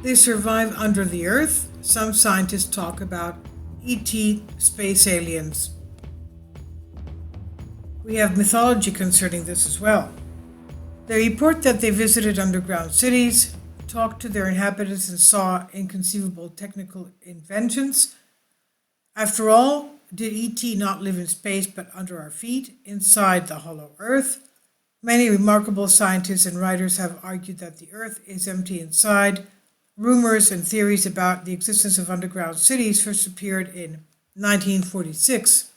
They survive under the earth. Some scientists talk about ET space aliens. We have mythology concerning this as well. They report that they visited underground cities, talked to their inhabitants, and saw inconceivable technical inventions. After all, did ET not live in space but under our feet, inside the hollow Earth? Many remarkable scientists and writers have argued that the Earth is empty inside. Rumors and theories about the existence of underground cities first appeared in 1946.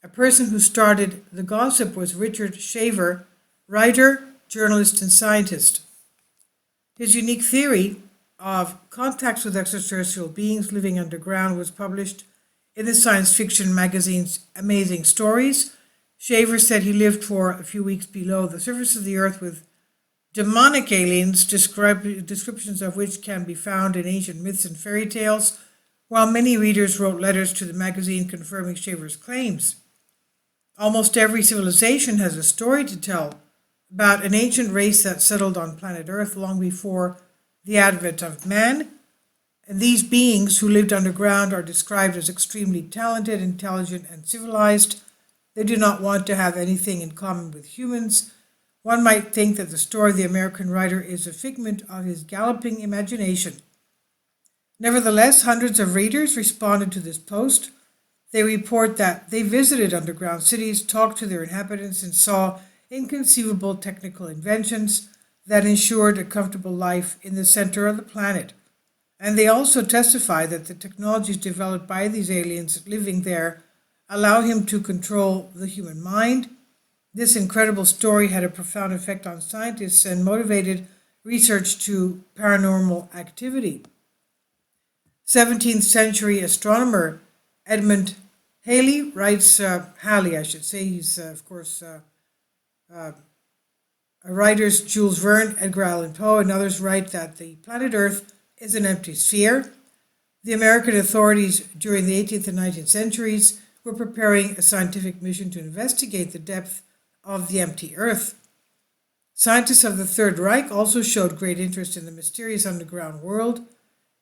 A person who started the gossip was Richard Shaver, writer, journalist, and scientist. His unique theory of contacts with extraterrestrial beings living underground was published in the science fiction magazine's Amazing Stories. Shaver said he lived for a few weeks below the surface of the Earth with demonic aliens, descriptions of which can be found in ancient myths and fairy tales, while many readers wrote letters to the magazine confirming Shaver's claims. Almost every civilization has a story to tell about an ancient race that settled on planet Earth long before the advent of man. And these beings who lived underground are described as extremely talented, intelligent, and civilized. They do not want to have anything in common with humans. One might think that the story of the American writer is a figment of his galloping imagination. Nevertheless, hundreds of readers responded to this post. They report that they visited underground cities, talked to their inhabitants, and saw inconceivable technical inventions that ensured a comfortable life in the center of the planet. And they also testify that the technologies developed by these aliens living there allow him to control the human mind. This incredible story had a profound effect on scientists and motivated research to paranormal activity. 17th century astronomer Edmund Halley writes, Halley, I should say, he's, of course, writers Jules Verne, Edgar Allan Poe, and others write that the planet Earth is an empty sphere. The American authorities during the 18th and 19th centuries were preparing a scientific mission to investigate the depth of the empty Earth. Scientists of the Third Reich also showed great interest in the mysterious underground world,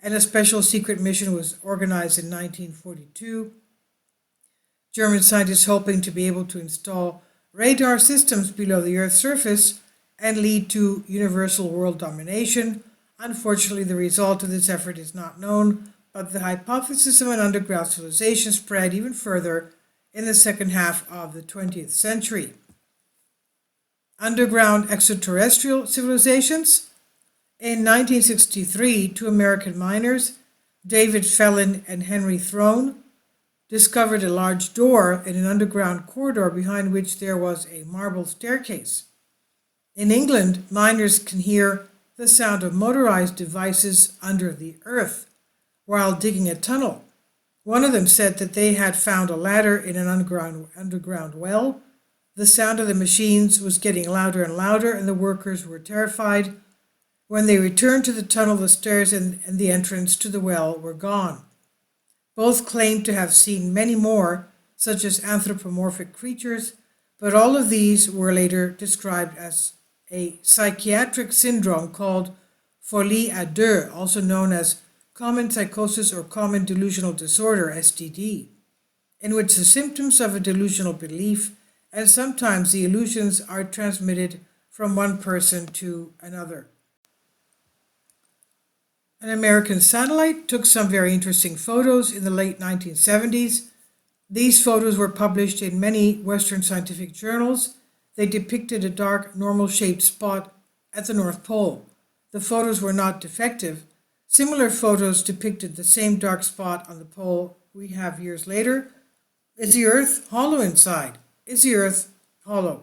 and a special secret mission was organized in 1942. German scientists hoping to be able to install radar systems below the Earth's surface and lead to universal world domination. Unfortunately, the result of this effort is not known, but the hypothesis of an underground civilization spread even further in the second half of the 20th century. Underground extraterrestrial civilizations. In 1963, two American miners, David Fellin and Henry Throne, discovered a large door in an underground corridor behind which there was a marble staircase. In England, miners can hear the sound of motorized devices under the earth while digging a tunnel. One of them said that they had found a ladder in an underground well. The sound of the machines was getting louder and louder, and the workers were terrified. When they returned to the tunnel, the stairs and the entrance to the well were gone. Both claimed to have seen many more, such as anthropomorphic creatures, but all of these were later described as a psychiatric syndrome called folie à deux, also known as common psychosis or common delusional disorder, SDD, in which the symptoms of a delusional belief and sometimes the illusions are transmitted from one person to another. An American satellite took some very interesting photos in the late 1970s. These photos were published in many Western scientific journals. They depicted a dark, normal-shaped spot at the North Pole. The photos were not defective. Similar photos depicted the same dark spot on the pole we have years later. Is the Earth hollow inside? Is the Earth hollow?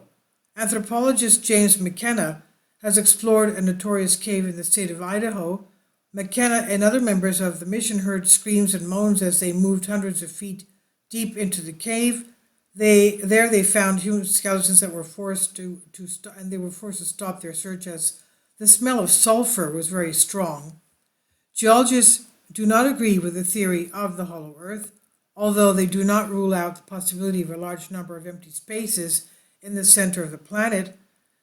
Anthropologist James McKenna has explored a notorious cave in the state of Idaho. McKenna and other members of the mission heard screams and moans as they moved hundreds of feet deep into the cave. They found human skeletons that were forced to stop their search as the smell of sulfur was very strong. Geologists do not agree with the theory of the hollow Earth, although they do not rule out the possibility of a large number of empty spaces in the center of the planet.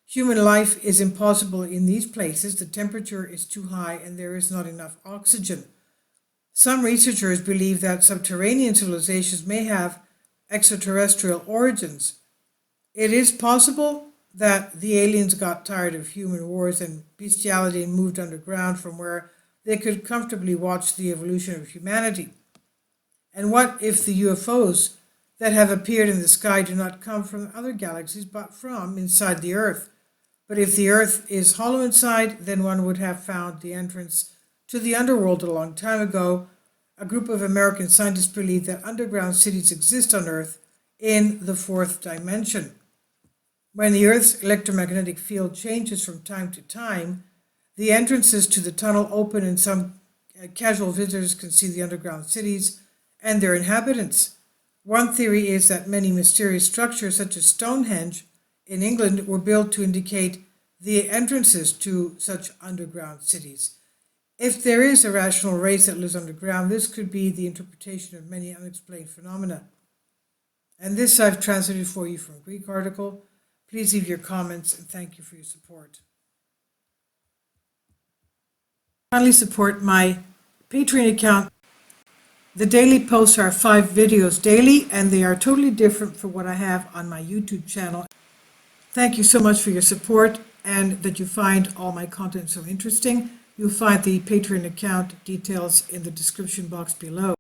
Human life is impossible in these places. The temperature is too high and there is not enough oxygen. Some researchers believe that subterranean civilizations may have extraterrestrial origins. It is possible that the aliens got tired of human wars and bestiality and moved underground from where they could comfortably watch the evolution of humanity. And what if the UFOs that have appeared in the sky do not come from other galaxies but from inside the Earth? But if the Earth is hollow inside, then one would have found the entrance to the underworld a long time ago. A group of American scientists believe that underground cities exist on Earth in the fourth dimension. When the Earth's electromagnetic field changes from time to time, the entrances to the tunnel open and some casual visitors can see the underground cities and their inhabitants. One theory is that many mysterious structures, such as Stonehenge in England, were built to indicate the entrances to such underground cities. If there is a rational race that lives underground, this could be the interpretation of many unexplained phenomena. And this I've translated for you from a Greek article. Please leave your comments and thank you for your support. Finally, support my Patreon account. The daily posts are 5 videos daily, and they are totally different from what I have on my YouTube channel. Thank you so much for your support and that you find all my content so interesting. You'll find the Patreon account details in the description box below.